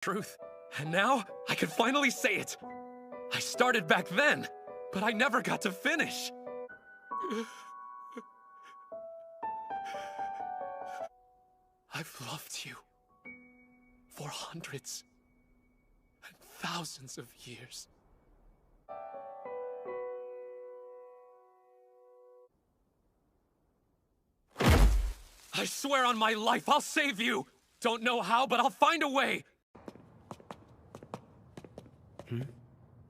Truth. And now, I can finally say it. I started back then, but I never got to finish. I've loved you for hundreds and thousands of years. I swear on my life, I'll save you! Don't know how, but I'll find a way!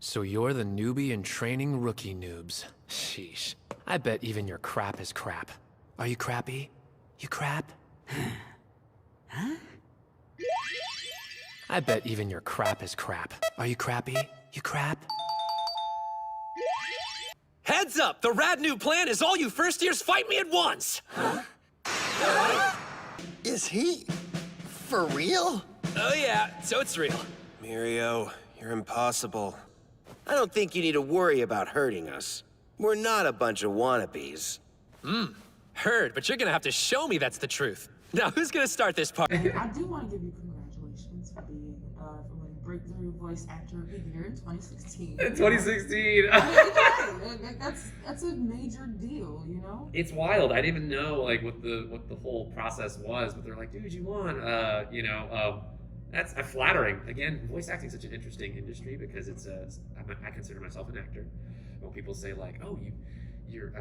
So you're the newbie in training rookie noobs. Sheesh. I bet even your crap is crap. Are you crappy? You crap? Huh? I bet even your crap is crap. Are you crappy? You crap? Heads up! The rad new plan is all you first years fight me at once! Huh? Is he... for real? Oh yeah, so it's real. Mirio, you're impossible. I don't think you need to worry about hurting us. We're not a bunch of wannabes. Heard, but you're gonna have to show me that's the truth. Now, who's gonna start this part? I do want to give you congratulations for being winning Breakthrough Voice Actor of the Year in 2016. In 2016. That's a major deal, you know? It's wild. I didn't even know like what the whole process was, but they're like, dude, you won. That's flattering. Again, voice acting is such an interesting industry because it's I consider myself an actor. When people say like, oh, you're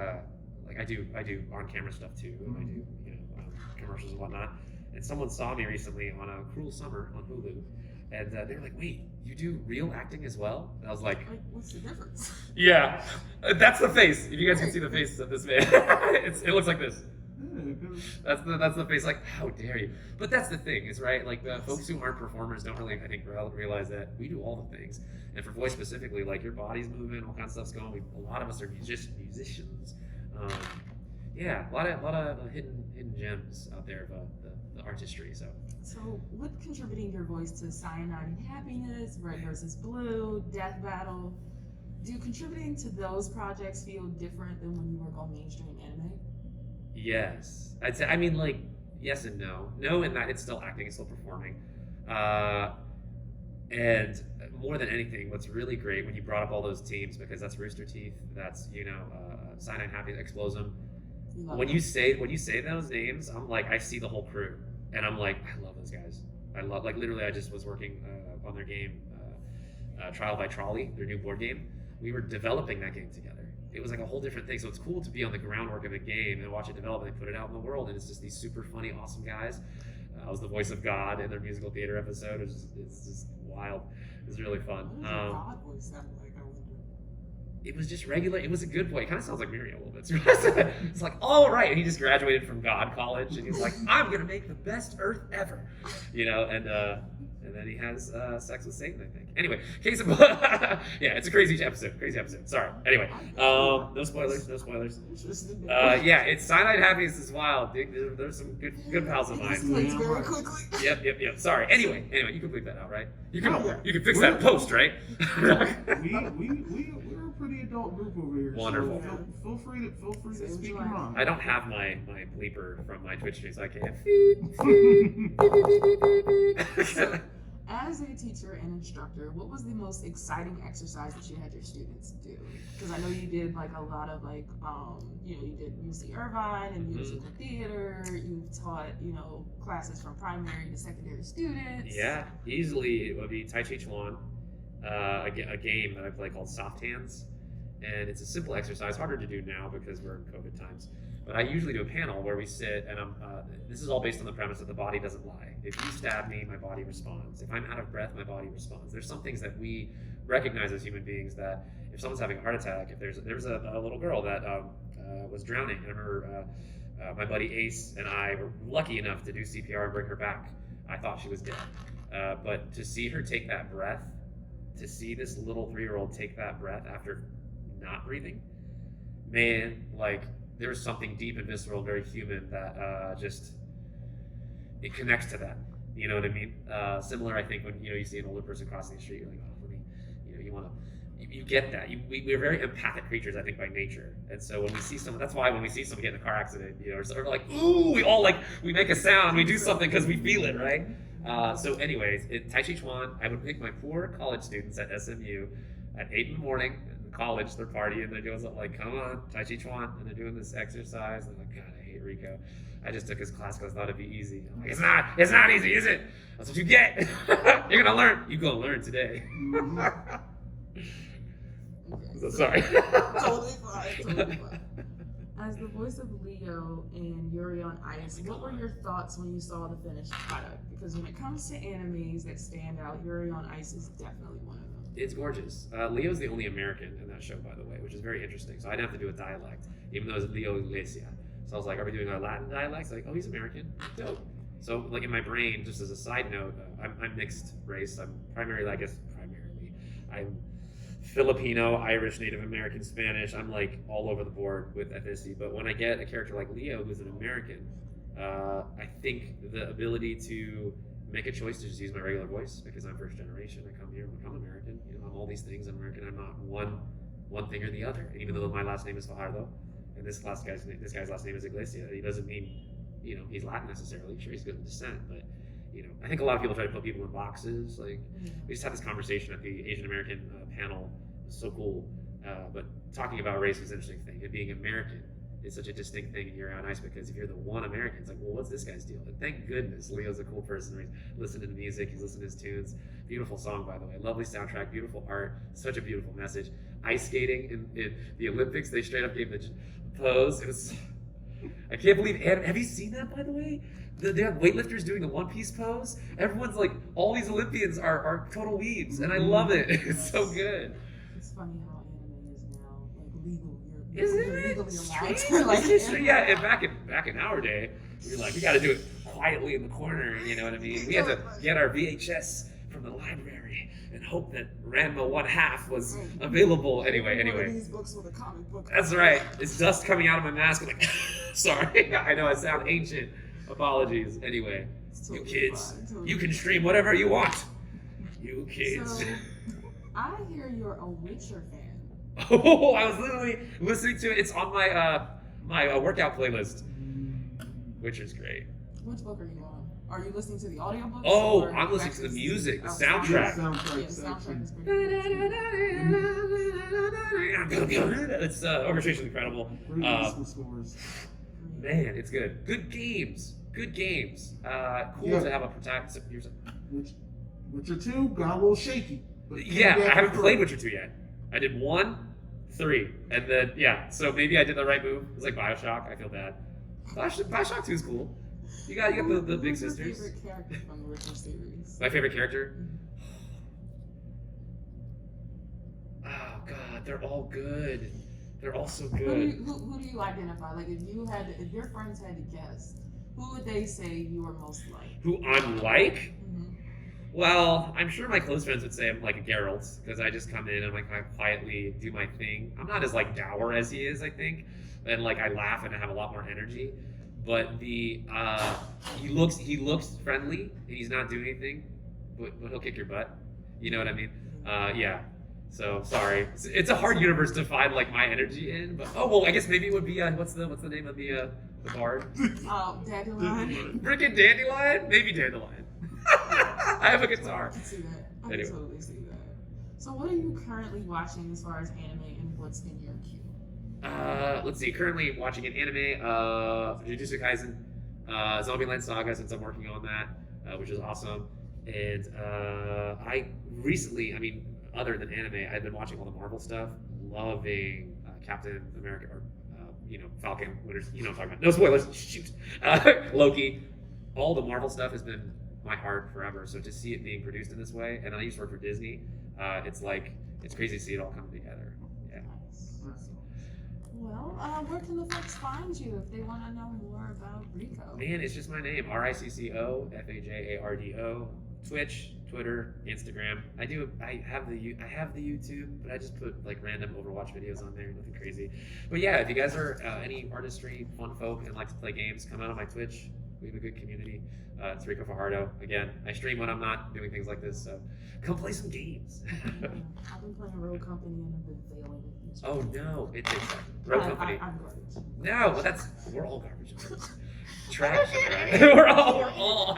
like I do on camera stuff too. I do commercials and whatnot. And someone saw me recently on A Cruel Summer on Hulu, and they were like, wait, you do real acting as well? And I was like, what's the difference? Yeah, that's the face. If you guys can see the face of this man, it looks like this. That's the face. Like, how dare you? But that's the thing, is right. Like the folks who aren't performers don't really, I think, realize that we do all the things. And for voice specifically, like your body's moving, all kinds of stuff's going. A lot of us are musicians. Yeah, a lot of hidden gems out there of the artistry. So what contributing your voice to Cyanide and Happiness, Red versus Blue, Death Battle, do contributing to those projects feel different than when you work on mainstream anime? Yes, I'd say. I mean, like, yes and no. No, in that it's still acting, it's still performing. And more than anything, what's really great when you brought up all those teams, because that's Rooster Teeth, that's Cyanide, Happiness, Explosum. When you say those names, I'm like, I see the whole crew, and I'm like, I love those guys. I love, like, literally, I just was working on their game, Trial by Trolley, their new board game. We were developing that game together. It was like a whole different thing. So it's cool to be on the groundwork of a game and watch it develop and they put it out in the world. And it's just these super funny, awesome guys. I was the voice of God in their musical theater episode. It's just wild. It was really fun. What does your God voice sound like? I wonder. It was just regular. It was a good voice. It kind of sounds like Miriam a little bit. It's like, all right. And he just graduated from God College. And he's like, I'm going to make the best Earth ever. And then he has sex with Satan, I think. Anyway, case of yeah, it's a crazy episode. Sorry. Anyway, no spoilers. Yeah, it's Cyanide Happiness is wild. There's some good pals of mine. Very quickly. Yep. Sorry. Anyway, you can bleep that out, right? You can fix that in post, right? We're a pretty adult group over here. Wonderful. So feel free to speak your mind. I don't have my bleeper from my Twitch stream, so I can't. So, as a teacher and instructor, what was the most exciting exercise that you had your students do? Because I know you did like a lot of like, you did UC Irvine and musical theater. You've taught, classes from primary to secondary students. Yeah, easily it would be Tai Chi Chuan, a game that I play called Soft Hands. And it's a simple exercise, harder to do now because we're in COVID times. But I usually do a panel where we sit, and this is all based on the premise that the body doesn't lie. If you stab me, my body responds. If I'm out of breath, my body responds. There's some things that we recognize as human beings that if someone's having a heart attack, if there was a little girl that was drowning, and I remember my buddy Ace and I were lucky enough to do CPR and bring her back. I thought she was dead. But to see her take that breath, to see this little 3-year-old take that breath after not breathing, man, like, there's something deep and visceral, very human that it connects to that. You know what I mean? Similar, I think, when you see an older person crossing the street, you're like, oh, you get that. We're very empathic creatures, I think, by nature. And so when we see someone, that's why when we see someone get in a car accident, or we're like, ooh, we all we make a sound, we do something because we feel it, right? So anyways, Tai Chi Chuan, I would pick my poor college students at SMU at 8 in the morning in college. They're partying. They're doing something like, come on, Tai Chi Chuan. And they're doing this exercise. And I'm like, God, I hate Ricco. I just took his class because I thought it'd be easy. I'm like, it's not easy, is it? That's what you get. You're gonna learn. You gonna learn today. So sorry. Totally fine. As the voice of Leo and Yuri on Ice, what were your thoughts when you saw the finished product? Because when it comes to animes that stand out, Yuri on Ice is definitely one of them. It's gorgeous. Leo's the only American in that show, by the way, which is very interesting. So I didn't have to do a dialect, even though it's Leo Iglesia. So I was like, are we doing our Latin dialects? Like, oh, he's American. Dope. So, like, in my brain, just as a side note, I'm mixed race. I'm I'm Filipino, Irish, Native American, Spanish. I'm like all over the board with ethnicity. But when I get a character like Leo, who's an American, I think the ability to make a choice to just use my regular voice, because I'm first generation. I come here, I'm American. You know, I'm all these things. I'm American. I'm not one thing or the other. And even though my last name is Fajardo, and this guy's last name is Iglesia, he doesn't mean, you know, he's Latin necessarily. Sure, he's good in descent, but you know, I think a lot of people try to put people in boxes. Like, we just had this conversation at the Asian American panel. It was so cool. But talking about race is an interesting thing. And being American is such a distinct thing in Yuri on Ice, because if you're the one American, it's like, well, what's this guy's deal? And thank goodness Leo's a cool person. He's listening to music, he's listening to his tunes. Beautiful song, by the way. Lovely soundtrack, beautiful art, such a beautiful message. Ice skating in the Olympics, they straight up gave the pose. It was, I can't believe, have you seen that, by the way? They have weightlifters doing the One Piece pose. Everyone's like, all these Olympians are total weebs, and I love it. It's so good. It's funny how anime is now like legal. Isn't You're it legally allowed strange? to like. Yeah, and back in our day, we were like, we got to do it quietly in the corner. You know what I mean? We had to get our VHS from the library and hope that Ranma 1/2 was available. Anyway. These books with a comic book. That's right. It's dust coming out of my mask. I'm like, sorry. I know I sound ancient. Apologies. Anyway, totally, you kids, you can stream whatever you want. You kids. So, I hear you're a Witcher fan. Oh, I was literally listening to it. It's on my my workout playlist. Witcher's great. Which book are you on? Are you listening to the audiobooks? Oh, I'm listening to the music, the soundtrack. Soundtrack is pretty good. It's orchestration's incredible. Man, it's good. Good games. Cool to have a protagonist. Witcher 2 got a little shaky. Yeah, I haven't played Witcher 2 yet. I did 1, 3, and then, yeah, so maybe I did the right move. It's like Bioshock. I feel bad. Bioshock 2 is cool. You got the big sisters. Who's your favorite character from the Witcher series? My favorite character? Oh, God, they're all good. They're all so good. Who do you identify? Like, if your friends had to guess, who would they say you are most like? Who I'm like? Mm-hmm. Well, I'm sure my close friends would say I'm like a Geralt, because I just come in and like I quietly do my thing. I'm not as like dour as he is, I think, and like I laugh and I have a lot more energy. But he looks friendly and he's not doing anything, but he'll kick your butt. You know what I mean? Yeah. So sorry, it's a hard universe to find like my energy in. But I guess maybe it would be what's the name of the bard? Dandelion. Frickin' Dandelion? Maybe Dandelion. I have a guitar. I can see that. I can totally see that. So what are you currently watching as far as anime, and what's in your queue? Let's see. Currently watching an anime, Jujutsu Kaisen, Zombieland Saga, since I'm working on that, which is awesome. And I recently, other than anime, I've been watching all the Marvel stuff, loving Captain America, or Falcon, Winter, you know what I'm talking about. No spoilers. Shoot. Loki. All the Marvel stuff has been my heart forever. So to see it being produced in this way, and I used to work for Disney, it's crazy to see it all come together. Yeah. Well, where can the folks find you if they want to know more about Ricco? Man, it's just my name, Ricco Fajardo. Twitch, Twitter, Instagram. I have the YouTube, but I just put like random Overwatch videos on there, nothing crazy. But yeah, if you guys are any artistry, fun folk, and like to play games, come out on my Twitch. We have a good community. It's Ricco Fajardo. Again, I stream when I'm not doing things like this, so come play some games. I've been playing Rogue Company and I've been failing. Oh no, it takes that. Rogue Company. I'm garbage. No, but we're all garbage. Trash, right? we're all.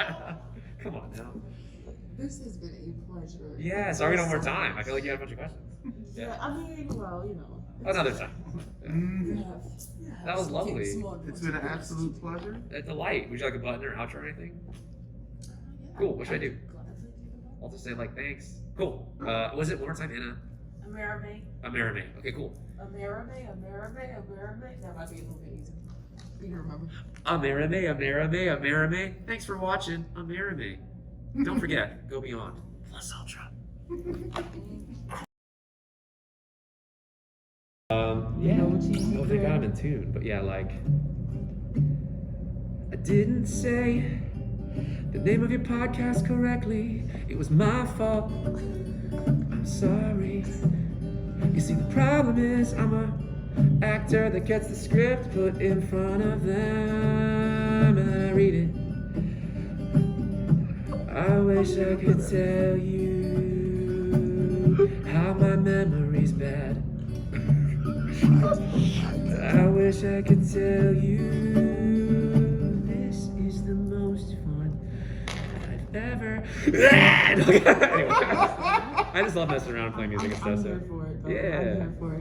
Come on now. This has been a pleasure. Yeah, sorry, no more time. I feel like you had a bunch of questions. Yeah, I mean, well, you know. Another time. That was lovely. It's been an absolute pleasure. A delight. Would you like a button or outro or anything? Cool. What should I do? I'll just say like thanks. Cool. Was it one more time, Anna? Amerime. Okay, cool. Amerime. That might be a little bit easier. You can remember. Amerime. Thanks for watching. Amerime. Don't forget, go beyond. Plus Ultra. Yeah. Oh, thank God I'm in tune. But yeah, like, I didn't say the name of your podcast correctly. It was my fault. I'm sorry. You see, the problem is I'm a actor that gets the script put in front of them and I read it. I wish I could tell you how my memory's bad. I wish I could tell you this is the most fun I've ever had. Anyway, I just love messing around and playing music and stuff. I'm here for it. Yeah. I'm here for it.